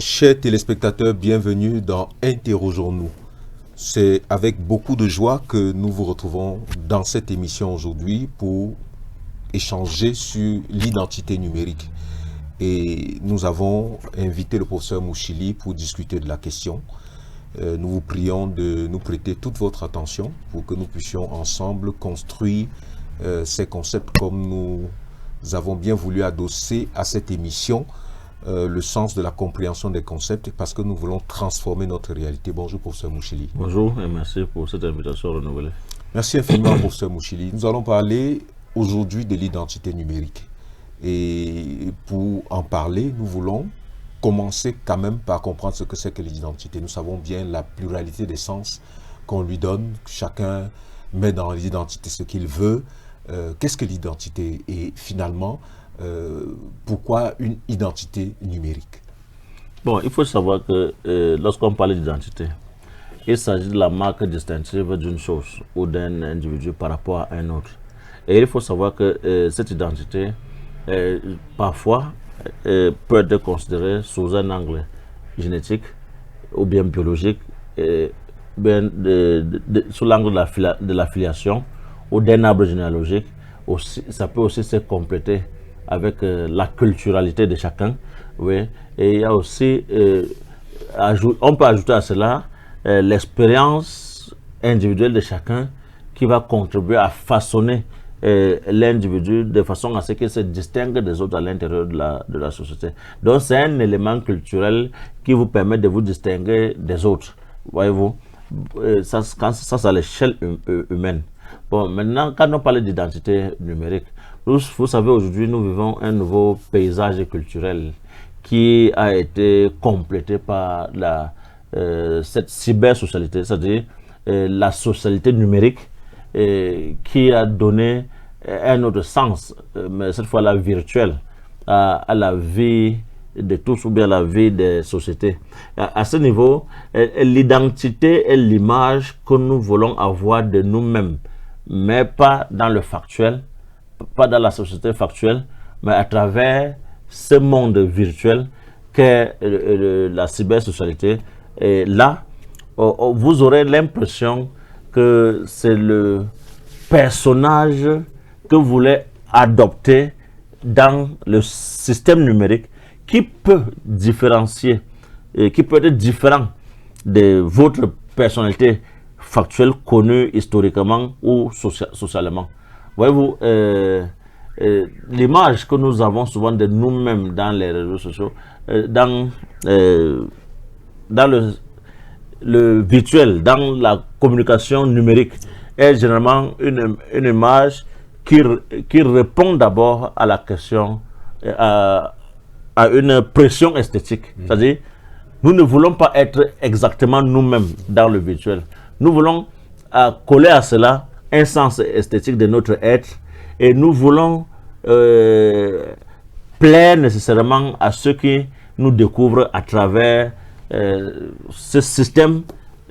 Chers téléspectateurs, bienvenue dans Interrogeons-nous. C'est avec beaucoup de joie que nous vous retrouvons dans cette émission aujourd'hui pour échanger sur l'identité numérique. Et nous avons invité le professeur Mouchili pour discuter de la question. Nous vous prions de nous prêter toute votre attention pour que nous puissions ensemble construire ces concepts comme nous avons bien voulu adosser à cette émission le sens de la compréhension des concepts parce que nous voulons transformer notre réalité. Bonjour professeur Mouchili. Bonjour et merci pour cette invitation renouvelée. Merci infiniment professeur Mouchili. Nous allons parler aujourd'hui de l'identité numérique. Et pour en parler, nous voulons commencer quand même par comprendre ce que c'est que l'identité. Nous savons bien la pluralité des sens qu'on lui donne. Chacun met dans l'identité ce qu'il veut. Qu'est-ce que l'identité? Et finalement, pourquoi une identité numérique? Bon, il faut savoir que lorsqu'on parle d'identité, il s'agit de la marque distinctive d'une chose ou d'un individu par rapport à un autre. Et il faut savoir que cette identité, parfois, peut être considérée sous un angle génétique ou bien biologique, bien sous l'angle de la filiation ou d'un arbre généalogique. Aussi, ça peut aussi se compléter avec la culturalité de chacun. Oui. Et il y a aussi, on peut ajouter à cela l'expérience individuelle de chacun qui va contribuer à façonner l'individu de façon à ce qu'il se distingue des autres à l'intérieur de la société. Donc c'est un élément culturel qui vous permet de vous distinguer des autres. Voyez-vous, ça c'est à l'échelle humaine. Bon, maintenant, quand on parle d'identité numérique, vous savez, aujourd'hui, nous vivons un nouveau paysage culturel qui a été complété par cette cybersocialité, c'est-à-dire la socialité numérique qui a donné un autre sens, mais cette fois-là virtuel, à la vie de tous ou bien à la vie des sociétés. À ce niveau, l'identité est l'image que nous voulons avoir de nous-mêmes, mais pas dans le factuel, pas dans la société factuelle, mais à travers ce monde virtuel qu'est la cybersocialité. Et là, vous aurez l'impression que c'est le personnage que vous voulez adopter dans le système numérique qui peut différencier, qui peut être différent de votre personnalité factuelle connue historiquement ou socialement. Voyez-vous, l'image que nous avons souvent de nous-mêmes dans les réseaux sociaux, dans le virtuel, dans la communication numérique, est généralement une image qui répond d'abord à la question, à une pression esthétique. C'est-à-dire, nous ne voulons pas être exactement nous-mêmes dans le virtuel. Nous voulons coller à cela un sens esthétique de notre être et nous voulons plaire nécessairement à ceux qui nous découvrent à travers ce système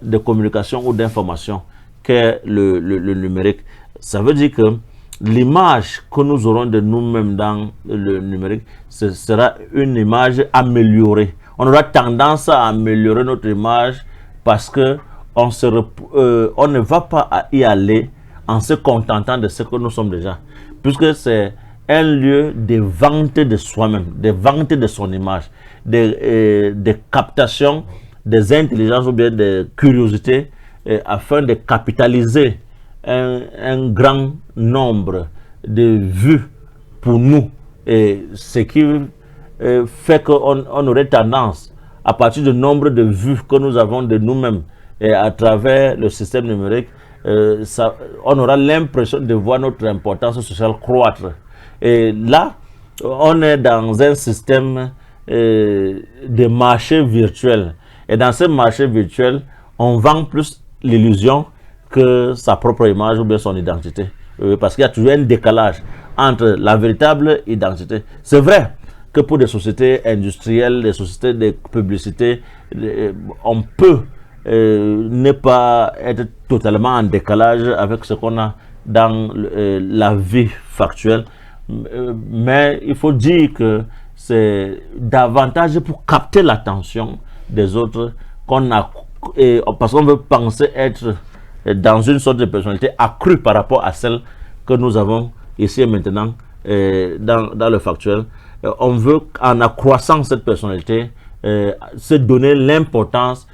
de communication ou d'information qu'est le numérique. Ça veut dire que l'image que nous aurons de nous-mêmes dans le numérique, ce sera une image améliorée. On aura tendance à améliorer notre image parce que on ne va pas y aller en se contentant de ce que nous sommes déjà, puisque c'est un lieu de vente de soi-même, de vente de son image, de captation des intelligences ou bien des curiosités afin de capitaliser un grand nombre de vues pour nous. Et ce qui fait qu'on aurait tendance, à partir du nombre de vues que nous avons de nous-mêmes et à travers le système numérique, on aura l'impression de voir notre importance sociale croître. Et là, on est dans un système de marché virtuel. Et dans ce marché virtuel, on vend plus l'illusion que sa propre image ou bien son identité. Parce qu'il y a toujours un décalage entre la véritable identité. C'est vrai que pour des sociétés industrielles, des sociétés de publicité, on peut ne pas être totalement en décalage avec ce qu'on a dans la vie factuelle. Mais il faut dire que c'est davantage pour capter l'attention des autres parce qu'on veut penser être dans une sorte de personnalité accrue par rapport à celle que nous avons ici et maintenant dans le factuel. On veut, en accroissant cette personnalité, se donner l'importance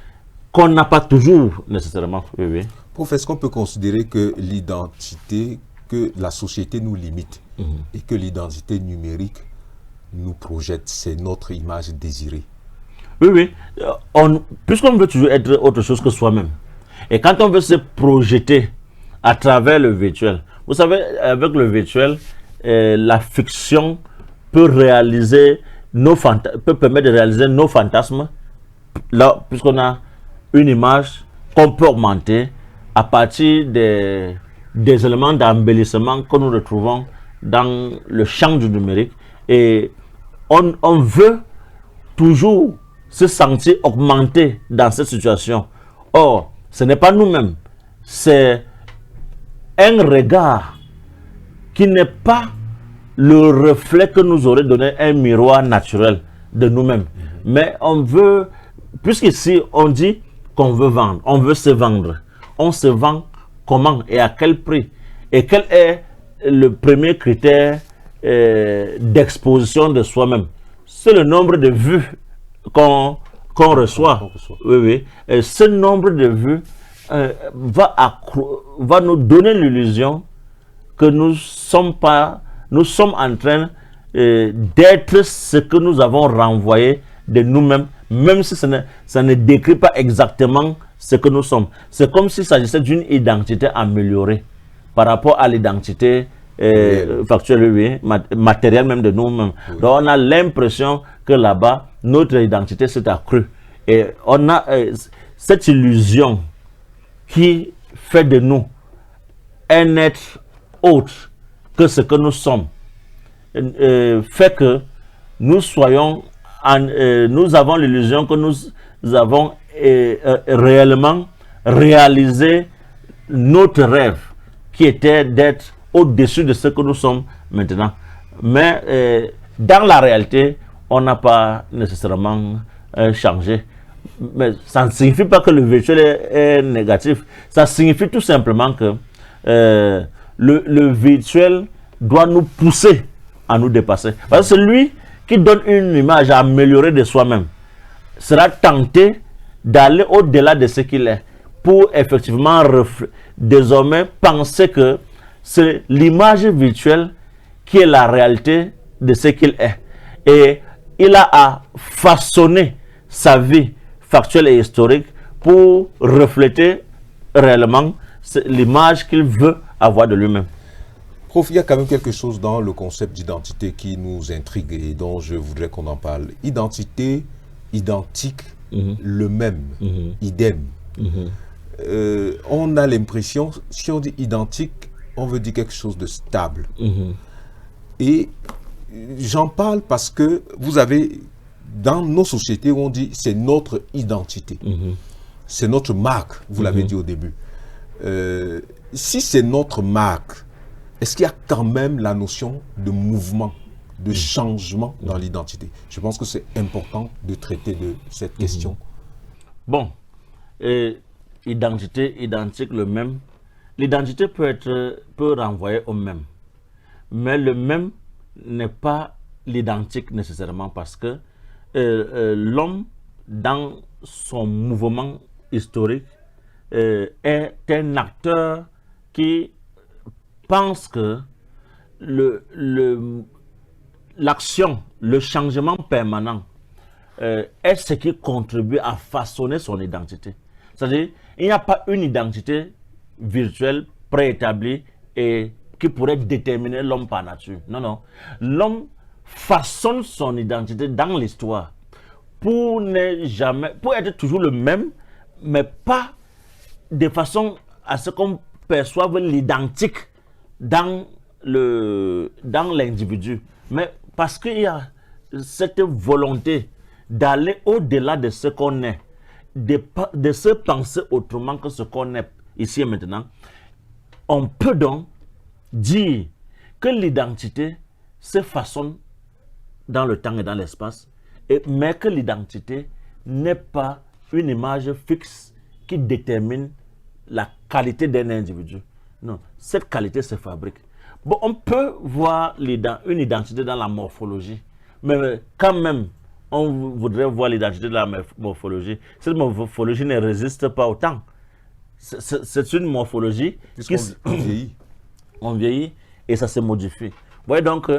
qu'on n'a pas toujours nécessairement. Oui, oui. Prof, est-ce qu'on peut considérer que l'identité, que la société nous limite et que l'identité numérique nous projette, c'est notre image désirée? Oui, oui. Puisqu'on veut toujours être autre chose que soi-même, et quand on veut se projeter à travers le virtuel, vous savez, avec le virtuel, la fiction peut permettre de réaliser nos fantasmes, là, puisqu'on a une image qu'on peut augmenter à partir des éléments d'embellissement que nous retrouvons dans le champ du numérique. Et on veut toujours se sentir augmenté dans cette situation. Or, ce n'est pas nous-mêmes, c'est un regard qui n'est pas le reflet que nous aurait donné un miroir naturel de nous-mêmes. Mais on veut, puisqu'ici on dit qu'on veut vendre, on veut se vendre. On se vend comment et à quel prix? Et quel est le premier critère d'exposition de soi-même? C'est le nombre de vues qu'on reçoit. Oui, oui. Et ce nombre de vues va nous donner l'illusion que nous sommes en train d'être ce que nous avons renvoyé de nous-mêmes, même si ça ne décrit pas exactement ce que nous sommes. C'est comme s'il s'agissait d'une identité améliorée par rapport à l'identité factuelle, oui, matérielle même de nous-mêmes. Oui. Donc on a l'impression que là-bas, notre identité s'est accrue. Et on a cette illusion qui fait de nous un être autre que ce que nous sommes, fait que nous nous avons l'illusion que nous avons réellement réalisé notre rêve qui était d'être au-dessus de ce que nous sommes maintenant. Mais dans la réalité, on n'a pas nécessairement changé. Mais ça ne signifie pas que le virtuel est négatif. Ça signifie tout simplement que le virtuel doit nous pousser à nous dépasser. Parce que celui qui donne une image améliorée de soi-même sera tenté d'aller au-delà de ce qu'il est pour effectivement désormais penser que c'est l'image virtuelle qui est la réalité de ce qu'il est. Et il a à façonner sa vie factuelle et historique pour refléter réellement l'image qu'il veut avoir de lui-même. Prof, il y a quand même quelque chose dans le concept d'identité qui nous intrigue et dont je voudrais qu'on en parle. Identité, identique, le même, idem. On a l'impression, si on dit identique, on veut dire quelque chose de stable. Et j'en parle parce que vous avez, dans nos sociétés, on dit c'est notre identité. C'est notre marque, vous l'avez dit au début. Si c'est notre marque, est-ce qu'il y a quand même la notion de mouvement, de changement dans l'identité? Je pense que c'est important de traiter de cette question. Bon, identité, identique, le même. L'identité peut renvoyer au même. Mais le même n'est pas l'identique nécessairement parce que l'homme, dans son mouvement historique, est un acteur qui pense que l'action, le changement permanent est ce qui contribue à façonner son identité. C'est-à-dire, il n'y a pas une identité virtuelle préétablie et qui pourrait déterminer l'homme par nature. Non, non. L'homme façonne son identité dans l'histoire pour être toujours le même, mais pas de façon à ce qu'on perçoive l'identique dans l'individu, mais parce qu'il y a cette volonté d'aller au-delà de ce qu'on est, de se penser autrement que ce qu'on est ici et maintenant. On peut donc dire que l'identité se façonne dans le temps et dans l'espace, mais que l'identité n'est pas une image fixe qui détermine la qualité d'un individu. Non, cette qualité se fabrique. Bon, on peut voir une identité dans la morphologie, mais quand même, on voudrait voir l'identité de la morphologie. Cette morphologie ne résiste pas au temps. C'est une morphologie qui vieillit. On vieillit et ça se modifie. Vous voyez donc,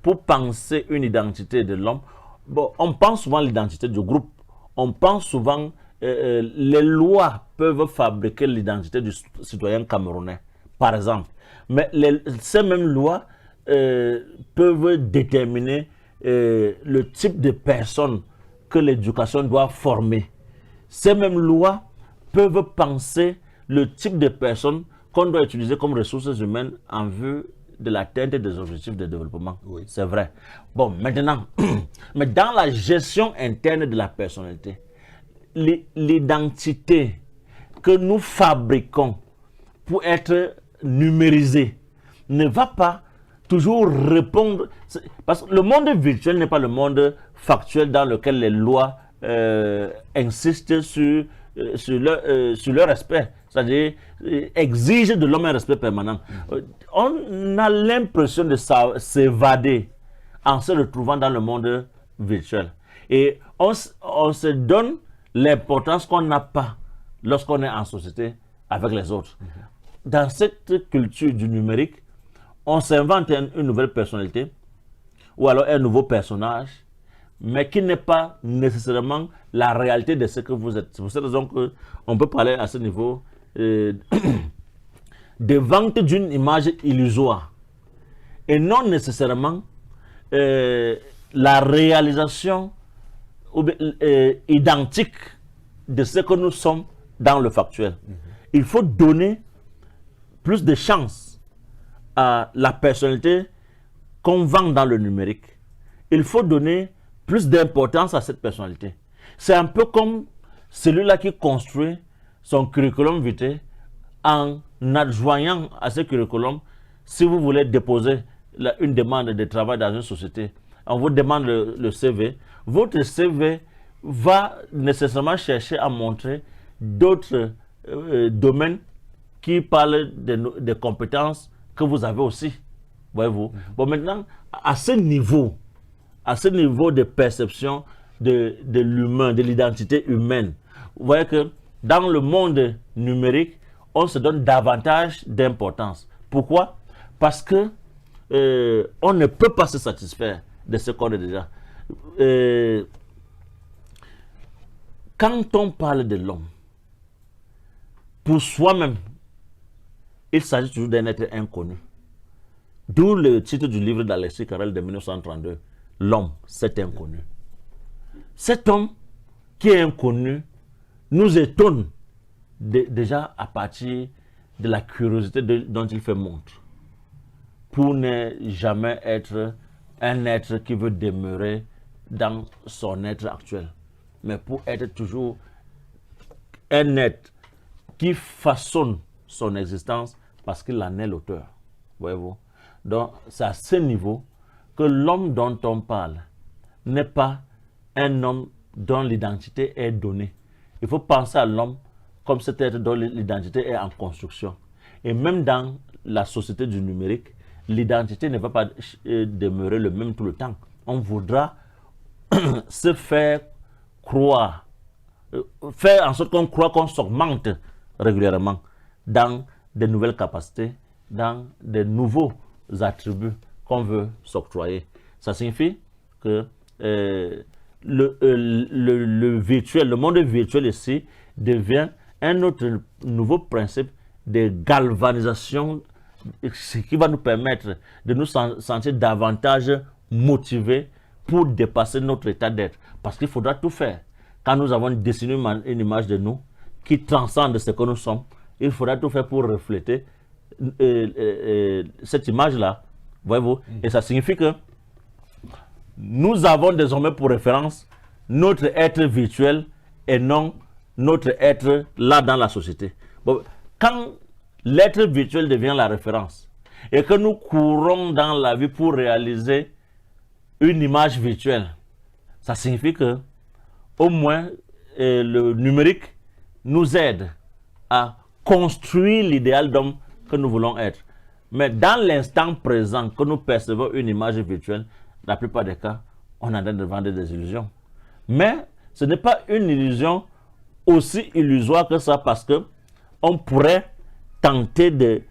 pour penser une identité de l'homme, bon, on pense souvent à l'identité du groupe. On pense souvent, les lois peuvent fabriquer l'identité du citoyen camerounais, par exemple. Mais ces mêmes lois peuvent déterminer le type de personnes que l'éducation doit former. Ces mêmes lois peuvent penser le type de personnes qu'on doit utiliser comme ressources humaines en vue de l'atteinte des objectifs de développement. Oui. C'est vrai. Bon, maintenant, mais dans la gestion interne de la personnalité, l'identité que nous fabriquons pour être numérisée ne va pas toujours répondre, parce que le monde virtuel n'est pas le monde factuel dans lequel les lois insistent sur le respect, c'est-à-dire exigent de l'homme un respect permanent. On a l'impression de s'évader en se retrouvant dans le monde virtuel. Et on se donne l'importance qu'on n'a pas lorsqu'on est en société avec les autres. Dans cette culture du numérique, on s'invente une nouvelle personnalité ou alors un nouveau personnage, mais qui n'est pas nécessairement la réalité de ce que vous êtes. C'est pour cette raison qu'on peut parler à ce niveau de vente d'une image illusoire et non nécessairement la réalisation identique de ce que nous sommes dans le factuel. Il faut donner plus de chance à la personnalité qu'on vend dans le numérique. Il faut donner plus d'importance à cette personnalité. C'est un peu comme celui-là qui construit son curriculum vitae en adjoignant à ce curriculum, si vous voulez déposer une demande de travail dans une société, on vous demande le CV, votre CV va nécessairement chercher à montrer d'autres domaines qui parlent des compétences que vous avez aussi. Voyez-vous. Bon, maintenant, à ce niveau de perception de l'humain, de l'identité humaine, vous voyez que dans le monde numérique, on se donne davantage d'importance. Pourquoi? Parce que on ne peut pas se satisfaire de ce qu'on est déjà. Quand on parle de l'homme, pour soi-même, il s'agit toujours d'un être inconnu. D'où le titre du livre d'Alexis Carrel de 1932, L'homme, c'est inconnu. Cet homme qui est inconnu nous étonne déjà à partir de la curiosité dont il fait montre, pour ne jamais être un être qui veut demeurer dans son être actuel, mais pour être toujours un être qui façonne son existence parce qu'il en est l'auteur. Voyez-vous? Donc, c'est à ce niveau que l'homme dont on parle n'est pas un homme dont l'identité est donnée. Il faut penser à l'homme comme cet être dont l'identité est en construction. Et même dans la société du numérique, l'identité ne va pas demeurer le même tout le temps. On voudra se faire croire, faire en sorte qu'on croit qu'on s'augmente régulièrement dans de nouvelles capacités, dans de nouveaux attributs qu'on veut s'octroyer. Ça signifie que le virtuel, le monde virtuel ici devient un autre nouveau principe de galvanisation, ce qui va nous permettre de nous sentir davantage motivés pour dépasser notre état d'être. Parce qu'il faudra tout faire. Quand nous avons dessiné une image de nous qui transcende ce que nous sommes, il faudra tout faire pour refléter cette image-là. Voyez-vous? Et ça signifie que nous avons désormais pour référence notre être virtuel et non notre être là dans la société. Bon, quand l'être virtuel devient la référence et que nous courons dans la vie pour réaliser une image virtuelle, ça signifie que au moins le numérique nous aide à construire l'idéal d'homme que nous voulons être. Mais dans l'instant présent que nous percevons une image virtuelle, dans la plupart des cas, on est en train de vendre des illusions. Mais ce n'est pas une illusion aussi illusoire que ça, parce que on pourrait tenter de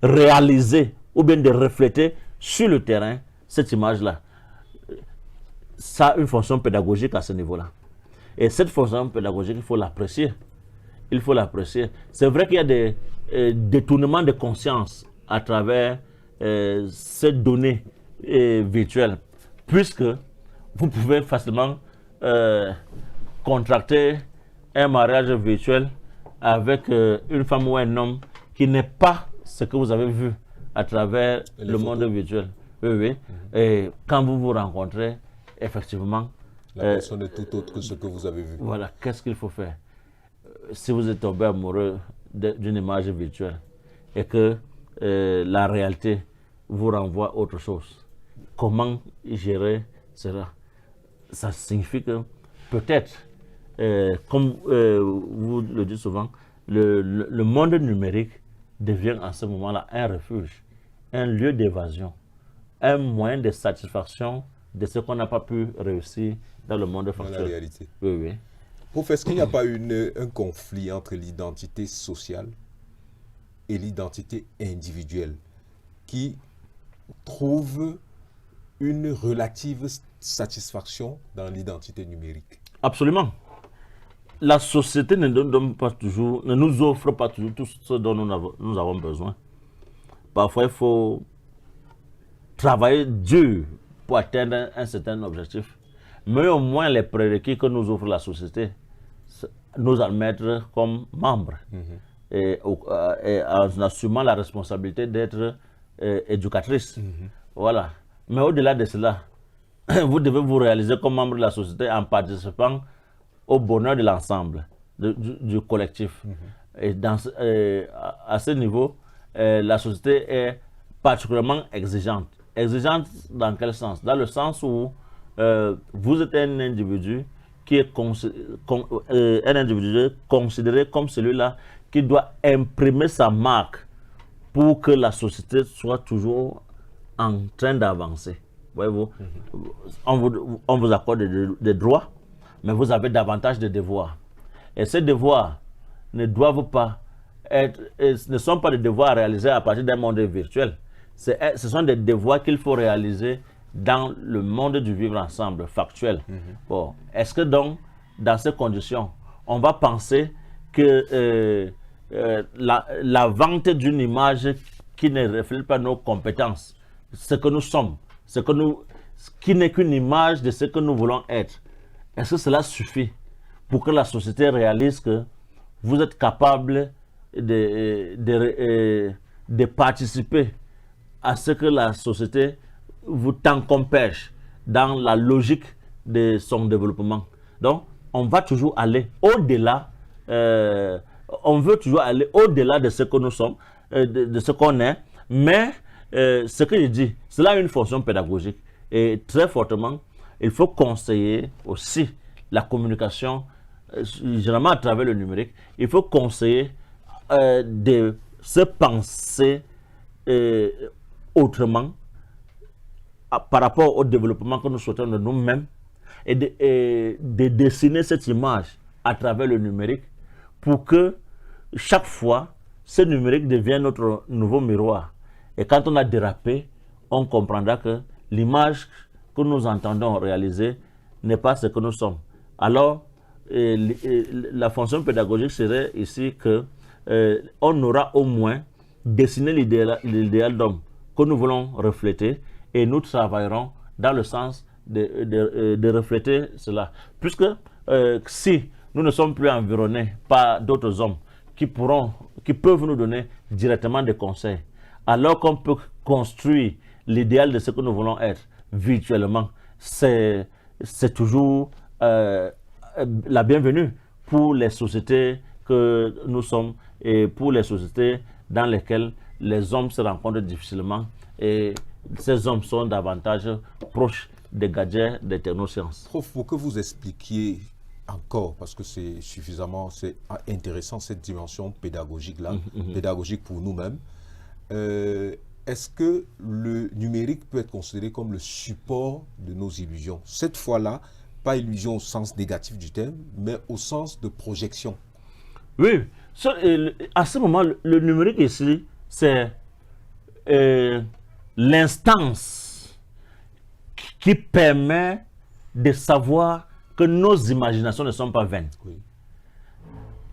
réaliser ou bien de refléter sur le terrain cette image-là. Ça a une fonction pédagogique à ce niveau-là. Et cette fonction pédagogique, il faut l'apprécier. Il faut l'apprécier. C'est vrai qu'il y a des détournements de conscience à travers ces données virtuelles, puisque vous pouvez facilement contracter un mariage virtuel avec une femme ou un homme qui n'est pas ce que vous avez vu à travers le monde virtuel. Oui, oui. Et quand vous vous rencontrez, effectivement, la personne est tout autre que ce que vous avez vu. Voilà, qu'est-ce qu'il faut faire? Si vous êtes tombé amoureux d'une image virtuelle et que la réalité vous renvoie autre chose, comment gérer cela? Ça signifie que peut-être, comme vous le dites souvent, le monde numérique devient à ce moment-là un refuge, un lieu d'évasion, un moyen de satisfaction de ce qu'on n'a pas pu réussir dans le monde factuel. Dans la réalité. Oui, oui. Professeur, est-ce qu'il n'y a pas un conflit entre l'identité sociale et l'identité individuelle qui trouve une relative satisfaction dans l'identité numérique? Absolument. La société ne nous offre pas toujours tout ce dont nous avons besoin. Parfois, il faut travailler dur pour atteindre un certain objectif. Mais au moins, les prérequis que nous offre la société nous admettre comme membres et en assumant la responsabilité d'être éducatrice. Voilà. Mais au-delà de cela, vous devez vous réaliser comme membre de la société en participant au bonheur de l'ensemble, du collectif. Et à ce niveau, la société est particulièrement exigeante. Exigeante dans quel sens? Dans le sens où vous êtes un individu qui est considéré comme celui-là qui doit imprimer sa marque pour que la société soit toujours en train d'avancer. Voyez-vous, on vous accorde des droits, mais vous avez davantage de devoirs. Et ces devoirs ne doivent pas ne sont pas des devoirs à réaliser à partir d'un monde virtuel. Ce sont des devoirs qu'il faut réaliser dans le monde du vivre ensemble, factuel. Bon, est-ce que donc, dans ces conditions, on va penser que la vente d'une image qui ne reflète pas nos compétences, ce que nous sommes, qui n'est qu'une image de ce que nous voulons être, est-ce que cela suffit pour que la société réalise que vous êtes capable de participer à ce que la société vous tend comme perche dans la logique de son développement? Donc, on va toujours aller au-delà, on veut toujours aller au-delà de ce que nous sommes, de ce qu'on est, mais ce que je dis, cela a une fonction pédagogique et très fortement, il faut conseiller aussi la communication, généralement à travers le numérique, il faut conseiller de se penser autrement par rapport au développement que nous souhaitons de nous-mêmes et de dessiner cette image à travers le numérique pour que chaque fois, ce numérique devienne notre nouveau miroir. Et quand on a dérapé, on comprendra que l'image que nous entendons réaliser n'est pas ce que nous sommes. Alors, la fonction pédagogique serait ici que on aura au moins dessiné l'idéal d'homme que nous voulons refléter et nous travaillerons dans le sens de refléter cela. Puisque si nous ne sommes plus environnés par d'autres hommes qui peuvent nous donner directement des conseils, alors qu'on peut construire l'idéal de ce que nous voulons être virtuellement, c'est toujours la bienvenue pour les sociétés que nous sommes et pour les sociétés dans lesquelles les hommes se rencontrent difficilement et ces hommes sont davantage proches des gadgets, des technosciences. Prof, pour que vous expliquiez encore, parce que c'est intéressant cette dimension pédagogique-là, pédagogique pour nous-mêmes, est-ce que le numérique peut être considéré comme le support de nos illusions? Cette fois-là, pas illusion au sens négatif du terme, mais au sens de projection. Oui, à ce moment, le numérique ici, c'est l'instance qui permet de savoir que nos imaginations ne sont pas vaines. Oui.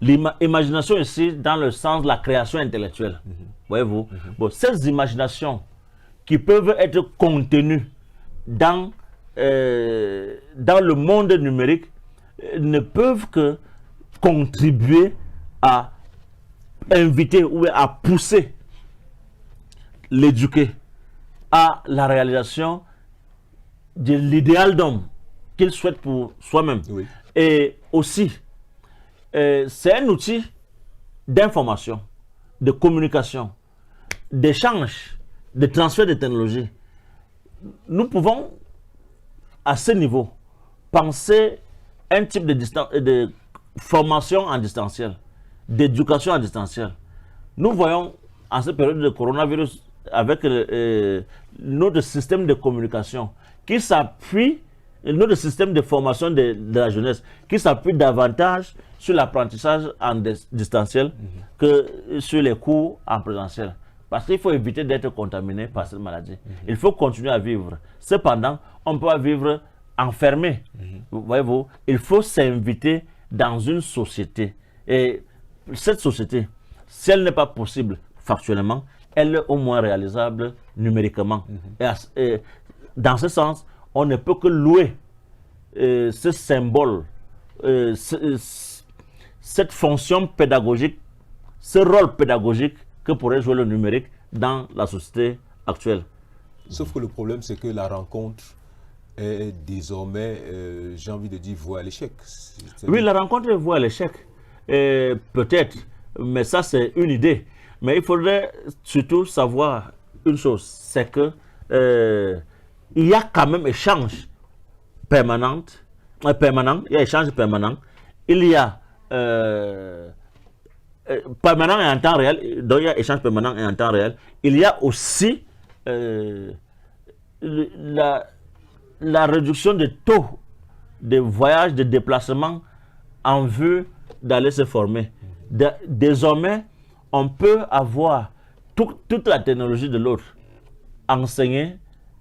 L'imagination ici, dans le sens de la création intellectuelle. Voyez-vous? Bon, ces imaginations qui peuvent être contenues dans le monde numérique ne peuvent que contribuer à inviter ou à pousser l'éduqué à la réalisation de l'idéal d'homme qu'il souhaite pour soi-même. Oui. Et aussi, c'est un outil d'information, de communication, d'échange, de transfert de technologie. Nous pouvons, à ce niveau, penser un type de formation en distanciel, d'éducation en distanciel. Nous voyons, en cette période de coronavirus, avec notre système de communication qui s'appuie, notre système de formation de la jeunesse, qui s'appuie davantage sur l'apprentissage en distanciel que sur les cours en présentiel. Parce qu'il faut éviter d'être contaminé par cette maladie. Il faut continuer à vivre. Cependant, on peut pas vivre enfermé. Voyez-vous, il faut s'inviter dans une société. Et cette société, si elle n'est pas possible factuellement, elle est au moins réalisable numériquement. Et dans ce sens, on ne peut que louer ce symbole, cette fonction pédagogique, ce rôle pédagogique que pourrait jouer le numérique dans la société actuelle. Sauf que le problème, c'est que la rencontre est désormais, j'ai envie de dire, vouée à l'échec. Oui, la rencontre est vouée à l'échec. Peut-être, mais ça c'est une idée. Mais il faudrait surtout savoir une chose, c'est que il y a quand même échange permanent, il y a échange permanent, il y a permanent et en temps réel, donc il y a échange permanent et en temps réel. Il y a aussi la réduction des taux de voyage, de déplacement en vue d'aller se former. Désormais, on peut avoir toute la technologie de l'autre enseignée,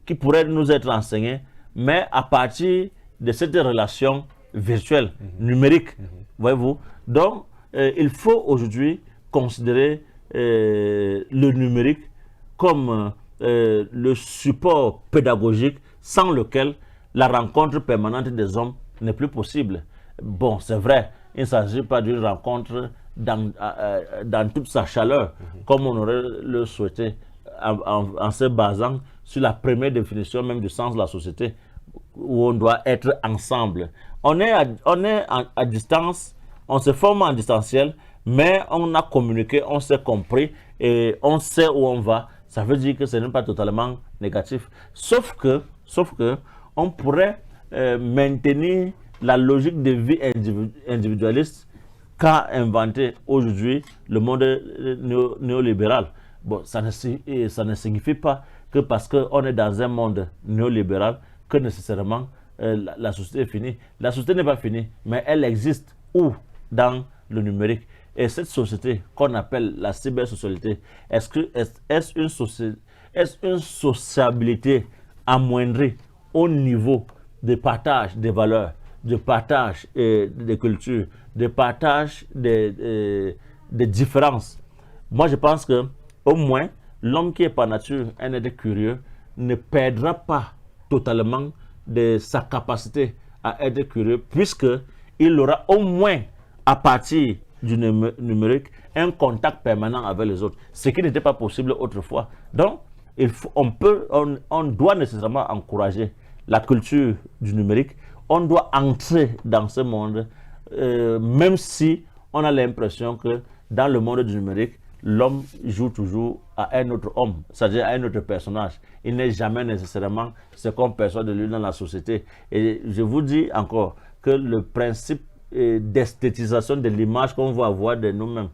qui pourrait nous être enseignée, mais à partir de cette relation virtuelle, numérique, voyez-vous. Donc, il faut aujourd'hui considérer le numérique comme le support pédagogique sans lequel la rencontre permanente des hommes n'est plus possible. Bon, c'est vrai, il ne s'agit pas d'une rencontre dans toute sa chaleur, comme on aurait le souhaité, en se basant sur la première définition même du sens de la société, où on doit être ensemble. On est à distance, on se forme en distanciel, mais on a communiqué, on s'est compris et on sait où on va. Ça veut dire que ce n'est pas totalement négatif. Sauf que on pourrait maintenir la logique de vie individualiste qu'a inventé aujourd'hui le monde néolibéral. Bon, ça ne signifie pas que parce qu'on est dans un monde néolibéral que nécessairement la société est finie. La société n'est pas finie, mais elle existe où? Dans le numérique. Et cette société qu'on appelle la cybersocialité, est-ce une sociabilité amoindrie au niveau de partage des valeurs, de partage des cultures, de partage des différences? Moi, je pense que au moins, l'homme qui est par nature un être curieux ne perdra pas totalement de sa capacité à être curieux, puisqu'il aura au moins, à partir du numérique, un contact permanent avec les autres, ce qui n'était pas possible autrefois. Donc, on doit nécessairement encourager la culture du numérique. On doit entrer dans ce monde, même si on a l'impression que dans le monde du numérique, l'homme joue toujours à un autre homme, c'est-à-dire à un autre personnage. Il n'est jamais nécessairement ce qu'on perçoit de lui dans la société. Et je vous dis encore que le principe d'esthétisation de l'image qu'on va avoir de nous-mêmes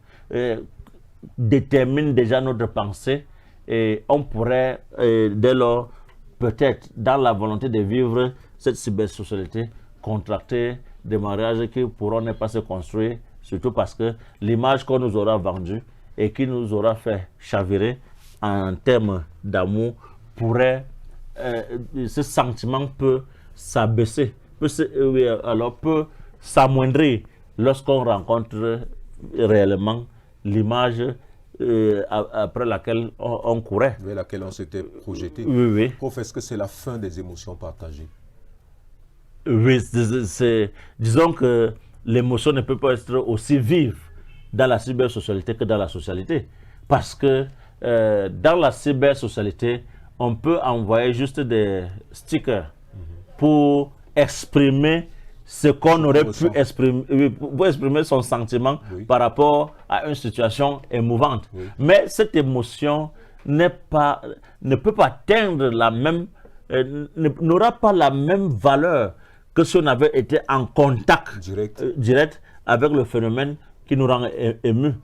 détermine déjà notre pensée, et on pourrait dès lors peut-être dans la volonté de vivre cette cybersocialité contracter des mariages qui pourront ne pas se construire, surtout parce que l'image qu'on nous aura vendue et qui nous aura fait chavirer en termes d'amour pourrait, ce sentiment peut s'abaisser, peut s'amoindrir lorsqu'on rencontre réellement l'image après laquelle on courait. Vers laquelle on s'était projeté. Oui, oui. Prof, est-ce que c'est la fin des émotions partagées? Oui, disons que l'émotion ne peut pas être aussi vive dans la cybersocialité que dans la socialité. Parce que dans la cybersocialité, on peut envoyer juste des stickers pour exprimer ce qu'on aurait pu exprimer, pour exprimer son sentiment par rapport à une situation émouvante. Mais cette émotion ne peut pas atteindre la même, n'aura pas la même valeur que si on avait été en contact direct avec le phénomène qui nous rend émus.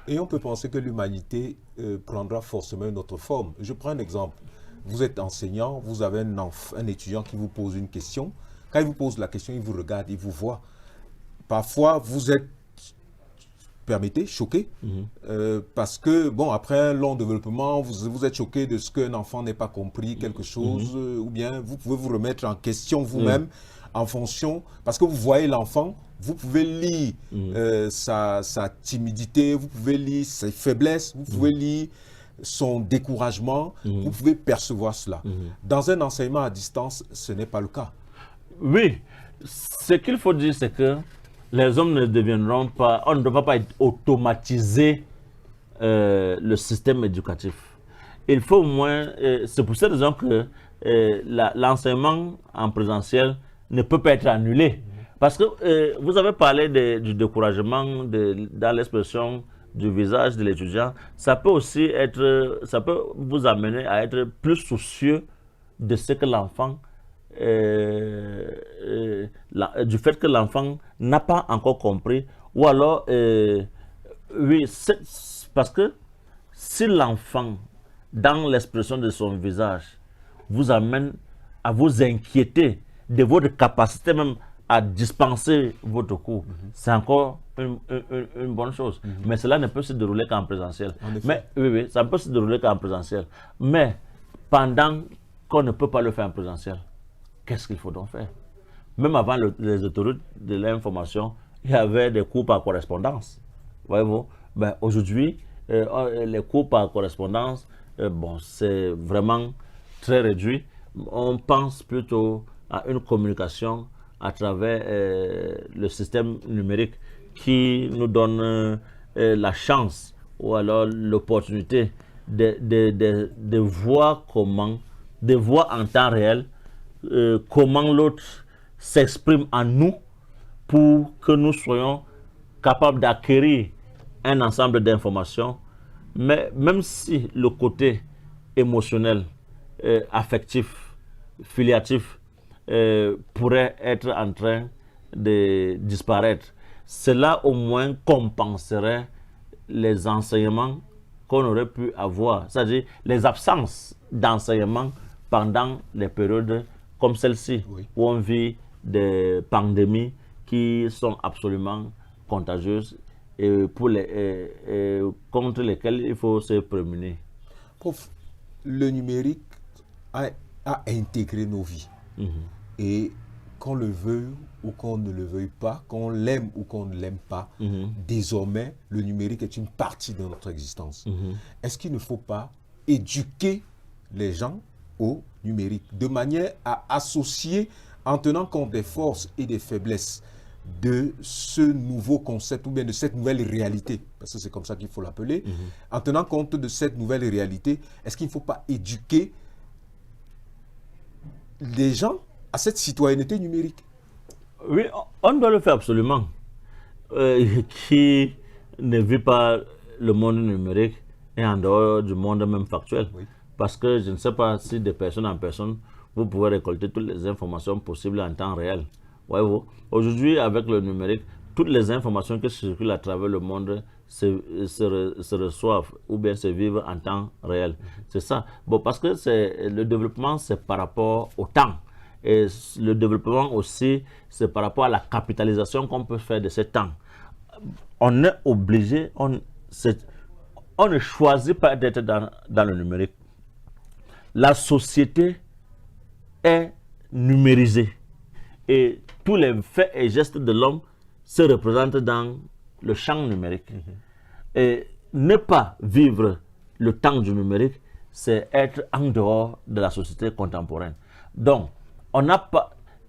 Et on peut penser que l'humanité prendra forcément une autre forme. Je prends un exemple. Vous êtes enseignant, vous avez un étudiant qui vous pose une question. Quand il vous pose la question, il vous regarde, il vous voit. Parfois, vous êtes, permettez, choqué, parce que, bon, après un long développement, vous êtes choqué de ce qu'un enfant n'ait pas compris quelque chose, ou bien vous pouvez vous remettre en question vous-même en fonction, parce que vous voyez l'enfant, vous pouvez lire sa timidité, vous pouvez lire ses faiblesses, vous pouvez lire son découragement, vous pouvez percevoir cela. Dans un enseignement à distance, ce n'est pas le cas. Oui, ce qu'il faut dire, c'est que les hommes ne deviendront pas, on ne doit pas automatiser le système éducatif. Il faut au moins, c'est pour cette raison que l'enseignement en présentiel ne peut pas être annulé. Parce que vous avez parlé du découragement dans l'expression du visage de l'étudiant. Ça peut aussi être, ça peut vous amener à être plus soucieux de ce que l'enfant du fait que l'enfant n'a pas encore compris, ou alors oui, parce que si l'enfant dans l'expression de son visage vous amène à vous inquiéter de votre capacité même à dispenser votre cours, c'est encore une bonne chose. Mais cela ne peut se dérouler qu'en présentiel. Mais oui, ça peut se dérouler qu'en présentiel. Mais pendant qu'on ne peut pas le faire en présentiel, qu'est-ce qu'il faut donc faire? Même avant les autorités de l'information, il y avait des cours par correspondance. Voyez-vous? Ben, aujourd'hui, les cours par correspondance, bon, c'est vraiment très réduit. On pense plutôt à une communication à travers le système numérique qui nous donne la chance ou alors l'opportunité de voir comment, de voir en temps réel comment l'autre s'exprime en nous pour que nous soyons capables d'acquérir un ensemble d'informations. Mais même si le côté émotionnel, affectif, filiatif pourrait être en train de disparaître, cela au moins compenserait les enseignements qu'on aurait pu avoir, c'est-à-dire les absences d'enseignement pendant les périodes comme celle-ci, où on vit des pandémies qui sont absolument contagieuses et contre lesquelles il faut se prémunir. Prof, le numérique a intégré nos vies. Et qu'on le veuille ou qu'on ne le veuille pas, qu'on l'aime ou qu'on ne l'aime pas, désormais, le numérique est une partie de notre existence. Est-ce qu'il ne faut pas éduquer les gens au numérique de manière à associer, en tenant compte des forces et des faiblesses de ce nouveau concept ou bien de cette nouvelle réalité, parce que c'est comme ça qu'il faut l'appeler, en tenant compte de cette nouvelle réalité, est-ce qu'il ne faut pas éduquer les gens à cette citoyenneté numérique? Oui, on doit le faire absolument. Qui ne vit pas le monde numérique et en dehors du monde même factuel. Oui. Parce que je ne sais pas si de personne en personne, vous pouvez récolter toutes les informations possibles en temps réel. Voyez-vous, aujourd'hui, avec le numérique, toutes les informations qui circulent à travers le monde se reçoivent ou bien se vivent en temps réel. C'est ça. Bon, parce que le développement, c'est par rapport au temps. Et le développement aussi, c'est par rapport à la capitalisation qu'on peut faire de ce temps. On est obligé, on ne choisit pas d'être dans le numérique. La société est numérisée et tous les faits et gestes de l'homme se représentent dans le champ numérique. Et ne pas vivre le temps du numérique, c'est être en dehors de la société contemporaine. Donc,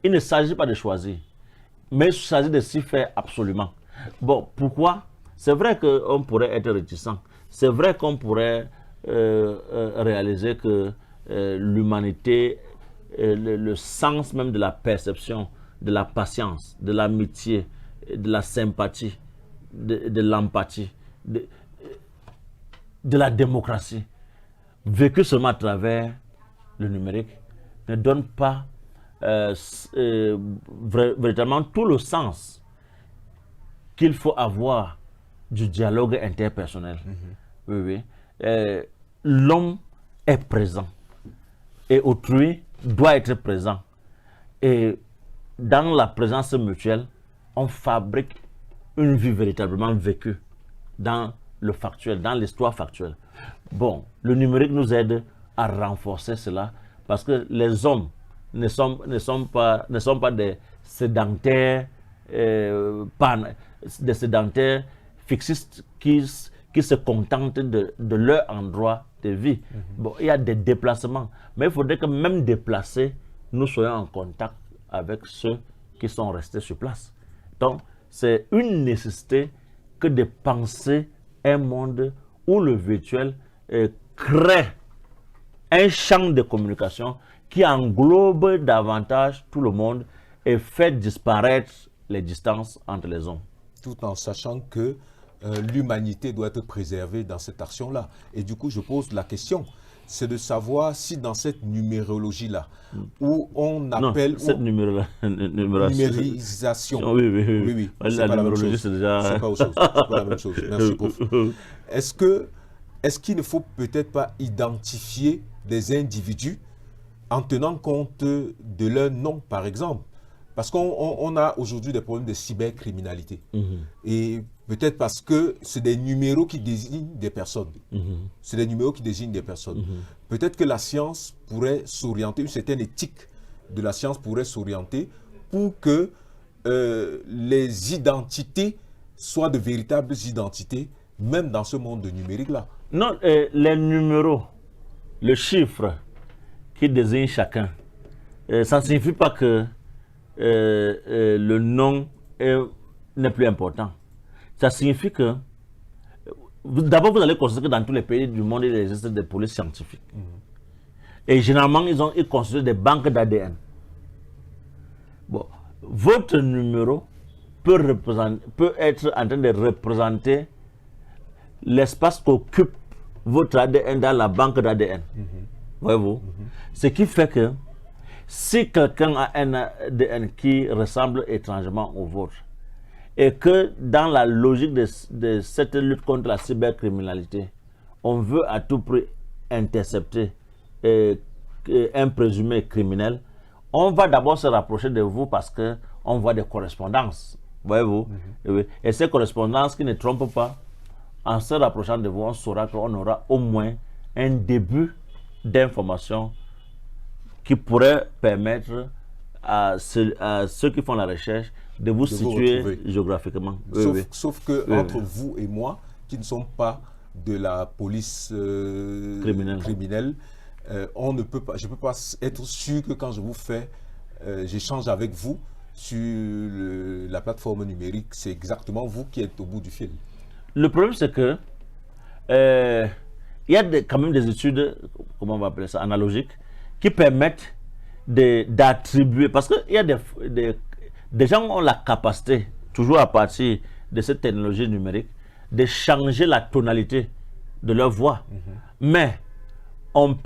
il ne s'agit pas de choisir, mais il s'agit de s'y faire absolument. Bon, pourquoi? C'est vrai qu'on pourrait être réticent. C'est vrai qu'on pourrait réaliser que l'humanité, le sens même de la perception, de la patience, de l'amitié, de la sympathie, de l'empathie, de la démocratie, vécu seulement à travers le numérique, ne donne pas véritablement tout le sens qu'il faut avoir du dialogue interpersonnel. Oui, oui. L'homme est présent et autrui doit être présent. Et dans la présence mutuelle, on fabrique une vie véritablement vécue dans le factuel, dans l'histoire factuelle. Bon, le numérique nous aide à renforcer cela parce que les hommes ne sont pas des sédentaires, des sédentaires fixistes qui se contentent de leur endroit de vie. Bon, il y a des déplacements, mais il faudrait que même déplacés, nous soyons en contact avec ceux qui sont restés sur place. Donc, c'est une nécessité que de penser un monde où le virtuel crée un champ de communication qui englobe davantage tout le monde et fait disparaître les distances entre les hommes. Tout en sachant que l'humanité doit être préservée dans cette action-là. Et du coup, je pose la question, c'est de savoir si dans cette numérologie-là, où on appelle... Non, cette numérisation. Oui. C'est pas la même chose. C'est pas la même chose. Merci, prof. Est-ce qu'il ne faut peut-être pas identifier des individus en tenant compte de leur nom, par exemple? Parce qu'on a aujourd'hui des problèmes de cybercriminalité. Et peut-être parce que c'est des numéros qui désignent des personnes. C'est des numéros qui désignent des personnes. Peut-être que la science pourrait s'orienter, une certaine éthique de la science pourrait s'orienter pour que les identités soient de véritables identités, même dans ce monde numérique-là. Non, les numéros, le chiffre qui désigne chacun, ça ne signifie pas que le nom n'est plus important. Ça signifie que d'abord vous allez constater que dans tous les pays du monde il existe des polices scientifiques. Et généralement ils constituent des banques d'ADN. Bon, votre numéro peut être en train de représenter l'espace qu'occupe votre ADN dans la banque d'ADN. Voyez-vous? Ce qui fait que si quelqu'un a un ADN qui ressemble étrangement au vôtre, et que dans la logique de cette lutte contre la cybercriminalité, on veut à tout prix intercepter un présumé criminel, on va d'abord se rapprocher de vous parce qu'on voit des correspondances. Voyez-vous? Et ces correspondances qui ne trompent pas, en se rapprochant de vous, on saura qu'on aura au moins un début d'information qui pourrait permettre à ceux qui font la recherche de vous situer géographiquement. Sauf que entre vous et moi, qui ne sommes pas de la police criminelle, on ne peut pas, je ne peux pas être sûr que quand je vous fais, j'échange avec vous sur la plateforme numérique, c'est exactement vous qui êtes au bout du fil. Le problème, c'est que il y a quand même des études, comment on va appeler ça, analogiques, qui permettent d'attribuer, parce qu'il y a des gens ont la capacité, toujours à partir de cette technologie numérique, de changer la tonalité de leur voix. Mais il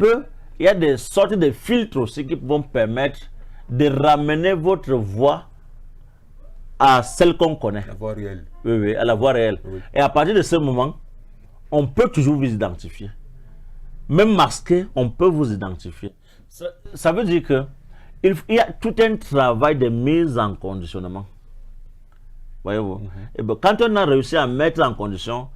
y a des sortes de filtres aussi qui vont permettre de ramener votre voix à celle qu'on connaît. La voix réelle. Oui, oui, à la voix réelle. Oui. Et à partir de ce moment, on peut toujours vous identifier. Même masqué, on peut vous identifier. Ça veut dire que il y a tout un travail de mise en conditionnement. Voyez-vous? Et bien, quand on a réussi à mettre en condition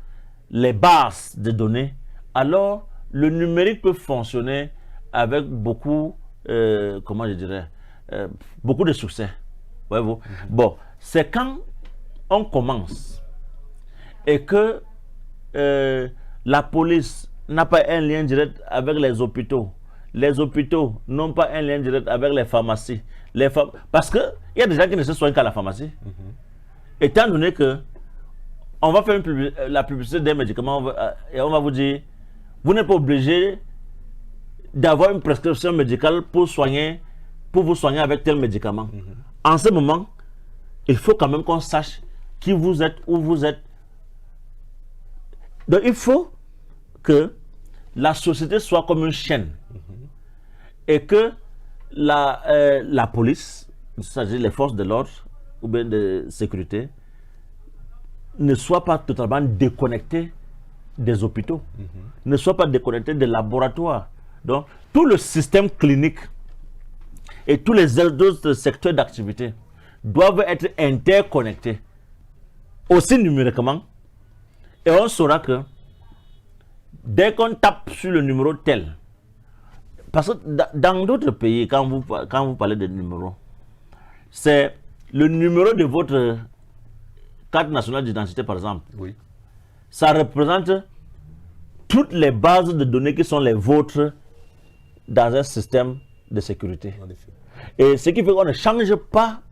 les bases de données, alors le numérique peut fonctionner avec beaucoup, comment je dirais, beaucoup de succès. Voyez-vous? Bon, c'est quand on commence et que la police n'a pas un lien direct avec les hôpitaux n'ont pas un lien direct avec les pharmacies. Parce qu'il y a des gens qui ne se soignent qu'à la pharmacie. Étant donné que on va faire la publicité des médicaments et on va vous dire, vous n'êtes pas obligé d'avoir une prescription médicale pour vous soigner avec tel médicament. En ce moment, il faut quand même qu'on sache qui vous êtes, où vous êtes. Donc il faut que la société soit comme une chaîne et que la police, c'est-à-dire les forces de l'ordre ou bien de sécurité, ne soit pas totalement déconnectées des hôpitaux, ne soit pas déconnectées des laboratoires. Donc tout le système clinique et tous les autres secteurs d'activité doivent être interconnectés, aussi numériquement, et on saura que dès qu'on tape sur le numéro tel, parce que dans d'autres pays, quand vous parlez de numéros, c'est le numéro de votre carte nationale d'identité, par exemple. Oui. Ça représente toutes les bases de données qui sont les vôtres dans un système de sécurité. En effet. Et ce qui fait qu'on ne change pas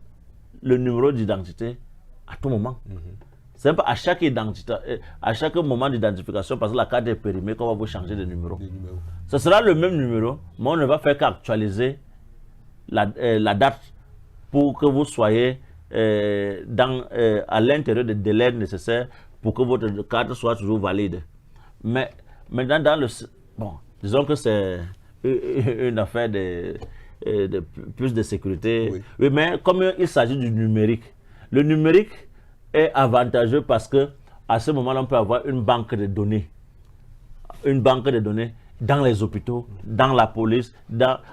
le numéro d'identité à tout moment. C'est pas à chaque identité, à chaque moment d'identification, parce que la carte est périmée, qu'on va vous changer de numéro. Ce sera le même numéro, mais on ne va faire qu'actualiser la date pour que vous soyez à l'intérieur des délais nécessaires pour que votre carte soit toujours valide. Mais maintenant, disons que c'est une affaire de plus de sécurité. Oui. Oui, mais comme il s'agit du numérique, le numérique est avantageux parce que à ce moment-là, on peut avoir une banque de données. Une banque de données dans les hôpitaux, dans la police,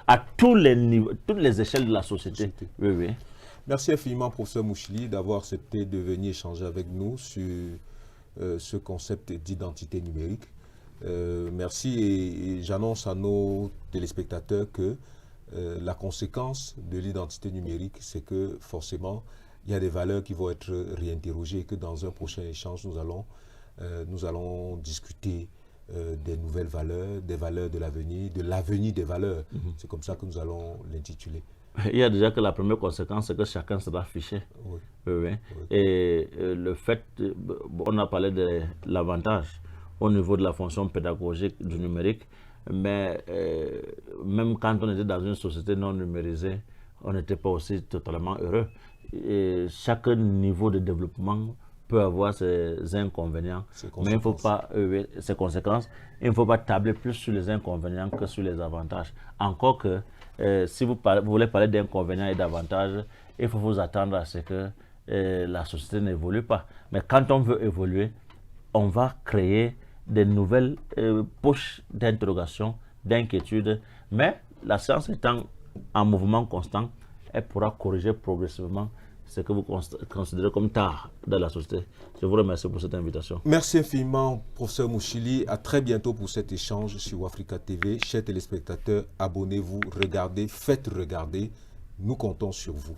à tous les niveaux, toutes les échelles de la société. Oui, oui. Merci infiniment, professeur Mouchili, d'avoir accepté de venir échanger avec nous sur ce concept d'identité numérique. Merci et j'annonce à nos téléspectateurs que la conséquence de l'identité numérique, c'est que forcément, il y a des valeurs qui vont être réinterrogées et que dans un prochain échange, nous allons discuter des nouvelles valeurs, des valeurs de l'avenir des valeurs. C'est comme ça que nous allons l'intituler. Il y a déjà que la première conséquence, c'est que chacun sera fiché. Oui. Oui, oui. Et le fait, on a parlé de l'avantage au niveau de la fonction pédagogique du numérique, mais même quand on était dans une société non numérisée, on n'était pas aussi totalement heureux. Et chaque niveau de développement peut avoir ses inconvénients, mais il ne faut pas, ses conséquences, il ne faut pas tabler plus sur les inconvénients que sur les avantages. Encore que, si vous voulez parler d'inconvénients et d'avantages, il faut vous attendre à ce que la société n'évolue pas. Mais quand on veut évoluer, on va créer de nouvelles poches d'interrogation, d'inquiétude, mais la science étant en mouvement constant, elle pourra corriger progressivement ce que vous considérez comme tard dans la société. Je vous remercie pour cette invitation. Merci infiniment, professeur Mouchili. À très bientôt pour cet échange sur Africa TV. Chers téléspectateurs, abonnez-vous, regardez, faites regarder. Nous comptons sur vous.